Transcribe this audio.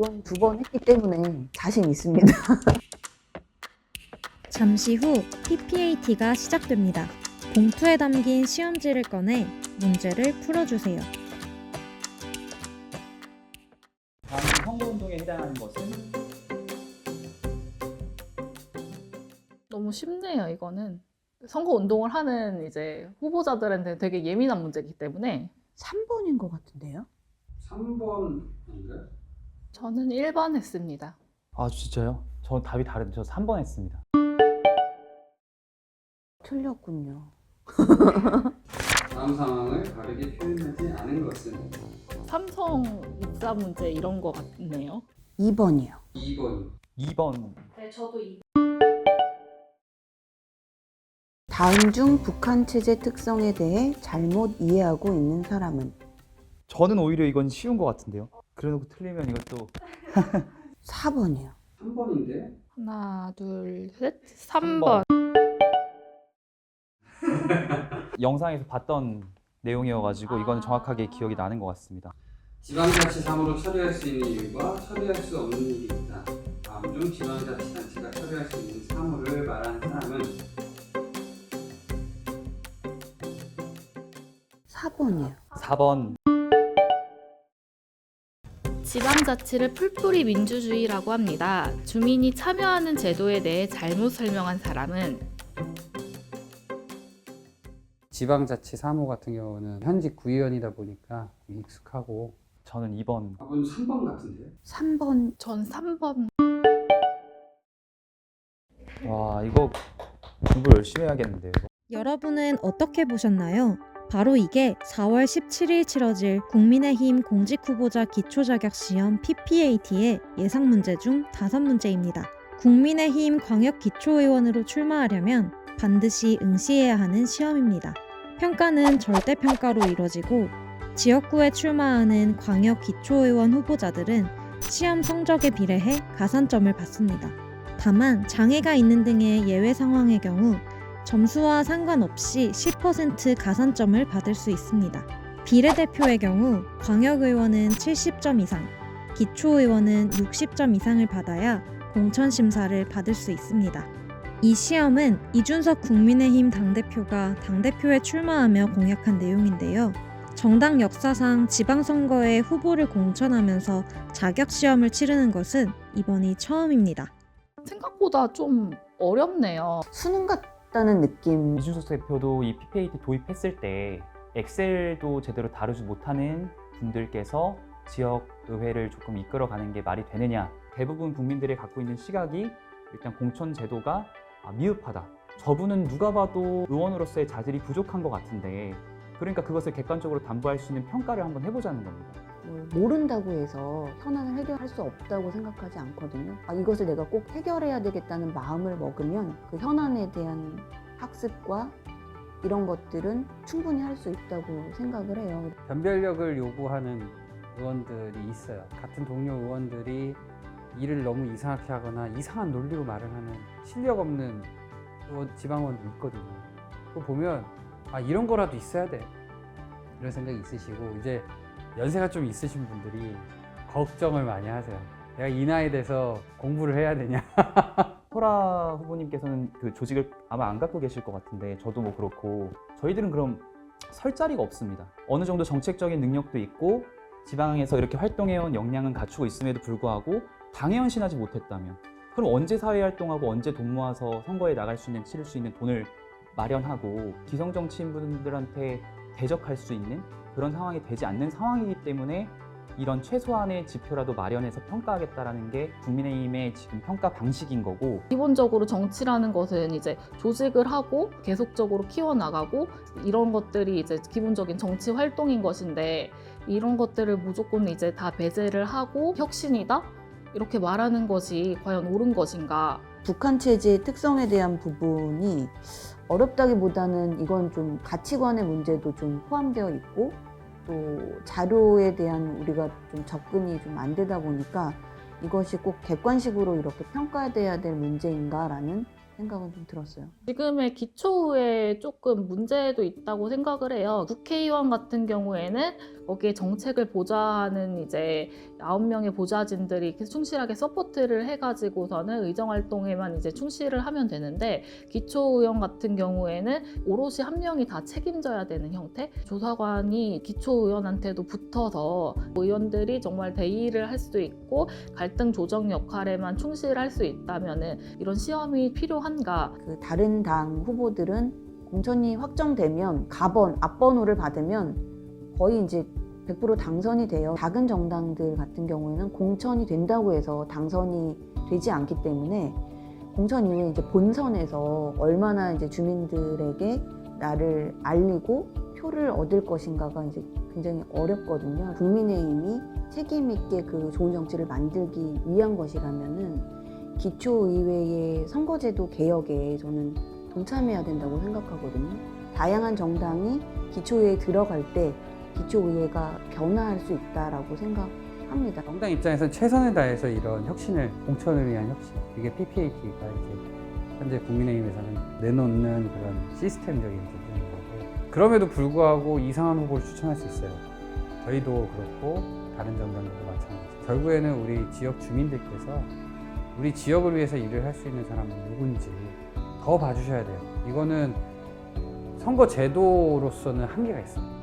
이번 2번 했기 때문에 자신 있습니다. 잠시 후 PPAT가 시작됩니다. 봉투에 담긴 시험지를 꺼내 문제를 풀어주세요. 다음 선거운동에 해당하는 것은? 너무 쉽네요, 이거는. 선거 운동을 하는 이제 후보자들한테 되게 예민한 문제이기 때문에 3번인 것 같은데요? 3번 아닌가요? 저는 1번 했습니다. 아 진짜요? 저 답이 다른데 저 3번 했습니다. 틀렸군요. 다음 상황을 바르게 표현하지 않은 것은? 삼성 입사 문제 이런 거 같네요. 2번이요. 2번. 2번. 네, 저도 다음 중 북한 체제 특성에 대해 잘못 이해하고 있는 사람은? 저는 오히려 이건 쉬운 것 같은데요. 그래놓고 틀리면 이것도 4번이요. 3번인데? 하나, 둘, 셋, 3번. 영상에서 봤던 내용이어가지고 이건 정확하게 기억이 나는 것 같습니다. 지방자치사무로 처리할 수 있는 일과 처리할 수 없는 일이 있다. 다음 중 지방자치단체가 처리할 수 있는 사무를 말하는 사람은? 4번이요. 4번. 지방자치를 풀뿌리 민주주의라고 합니다. 주민이 참여하는 제도에 대해 잘못 설명한 사람은? 지방자치 사무 같은 경우는 현직 구의원이다 보니까 익숙하고. 저는 2번. 답은 3번 같은데요? 3번. 전 3번. 와 이거 공부 열심히 해야겠는데요. 이거. 여러분은 어떻게 보셨나요? 바로 이게 4월 17일 치러질 국민의힘 공직후보자 기초자격시험 PPAT의 예상 문제 중 5문제입니다. 국민의힘 광역기초의원으로 출마하려면 반드시 응시해야 하는 시험입니다. 평가는 절대평가로 이뤄지고 지역구에 출마하는 광역기초의원 후보자들은 시험 성적에 비례해 가산점을 받습니다. 다만 장애가 있는 등의 예외 상황의 경우 점수와 상관없이 10% 가산점을 받을 수 있습니다. 비례대표의 경우 광역의원은 70점 이상, 기초의원은 60점 이상을 받아야 공천심사를 받을 수 있습니다. 이 시험은 이준석 국민의힘 당대표가 당대표에 출마하며 공약한 내용인데요. 정당 역사상 지방선거에 후보를 공천하면서 자격시험을 치르는 것은 이번이 처음입니다. 생각보다 좀 어렵네요. 수능 같다는 느낌. 이준석 대표도 이 PPAT 도입했을 때 엑셀도 제대로 다루지 못하는 분들께서 지역의회를 조금 이끌어가는 게 말이 되느냐. 대부분 국민들이 갖고 있는 시각이 일단 공천 제도가 미흡하다. 저분은 누가 봐도 의원으로서의 자질이 부족한 것 같은데 그러니까 그것을 객관적으로 담보할 수 있는 평가를 한번 해보자는 겁니다. 모른다고 해서 현안을 해결할 수 없다고 생각하지 않거든요. 이것을 내가 꼭 해결해야 되겠다는 마음을 먹으면 그 현안에 대한 학습과 이런 것들은 충분히 할 수 있다고 생각을 해요. 변별력을 요구하는 의원들이 있어요. 같은 동료 의원들이 일을 너무 이상하게 하거나 이상한 논리로 말을 하는 실력 없는 지방의원도 있거든요. 그거 보면 이런 거라도 있어야 돼 이런 생각이 있으시고 이제 연세가 좀 있으신 분들이 걱정을 많이 하세요. 내가 이 나이에 돼서 공부를 해야 되냐. 소라 후보님께서는 그 조직을 아마 안 갖고 계실 것 같은데 저도 뭐 그렇고 저희들은 그럼 설 자리가 없습니다. 어느 정도 정책적인 능력도 있고 지방에서 이렇게 활동해온 역량은 갖추고 있음에도 불구하고 당에 헌신하지 못했다면 그럼 언제 사회활동하고 언제 돈 모아서 선거에 나갈 수 있는 치를 수 있는 돈을 마련하고 기성정치인분들한테 대적할 수 있는 그런 상황이 되지 않는 상황이기 때문에 이런 최소한의 지표라도 마련해서 평가하겠다라는 게 국민의힘의 지금 평가 방식인 거고 기본적으로 정치라는 것은 이제 조직을 하고 계속적으로 키워나가고 이런 것들이 이제 기본적인 정치 활동인 것인데 이런 것들을 무조건 이제 다 배제를 하고 혁신이다? 이렇게 말하는 것이 과연 옳은 것인가? 북한 체제의 특성에 대한 부분이 어렵다기보다는 이건 좀 가치관의 문제도 좀 포함되어 있고 또 자료에 대한 우리가 좀 접근이 좀 안 되다 보니까 이것이 꼭 객관식으로 이렇게 평가돼야 될 문제인가라는 생각은 좀 들었어요. 지금의 기초의회에 조금 문제도 있다고 생각을 해요. 국회의원 같은 경우에는 거기에 정책을 보좌하는 이제 9명의 보좌진들이 이렇게 충실하게 서포트를 해가지고서는 의정활동에만 이제 충실을 하면 되는데, 기초의원 같은 경우에는 오롯이 한 명이 다 책임져야 되는 형태? 조사관이 기초의원한테도 붙어서 의원들이 정말 대의를 할 수 있고 갈등 조정 역할에만 충실할 수 있다면은 이런 시험이 필요한가? 그 다른 당 후보들은 공천이 확정되면 가번, 앞번호를 받으면 거의 이제 100% 당선이 돼요. 작은 정당들 같은 경우에는 공천이 된다고 해서 당선이 되지 않기 때문에 공천 이후에 이제 본선에서 얼마나 이제 주민들에게 나를 알리고 표를 얻을 것인가가 이제 굉장히 어렵거든요. 국민의힘이 책임 있게 그 좋은 정치를 만들기 위한 것이라면은 기초의회의 선거제도 개혁에 저는 동참해야 된다고 생각하거든요. 다양한 정당이 기초의회에 들어갈 때 기초의회가 변화할 수 있다라고 생각합니다. 정당 입장에서는 최선을 다해서 이런 혁신을, 공천을 위한 혁신, 이게 PPAT가 이제 현재 국민의힘에서는 내놓는 그런 시스템적인 부분인 거고, 그럼에도 불구하고 이상한 후보를 추천할 수 있어요. 저희도 그렇고 다른 정당들도 마찬가지. 결국에는 우리 지역 주민들께서 우리 지역을 위해서 일을 할 수 있는 사람은 누군지 더 봐주셔야 돼요. 이거는 선거 제도로서는 한계가 있습니다.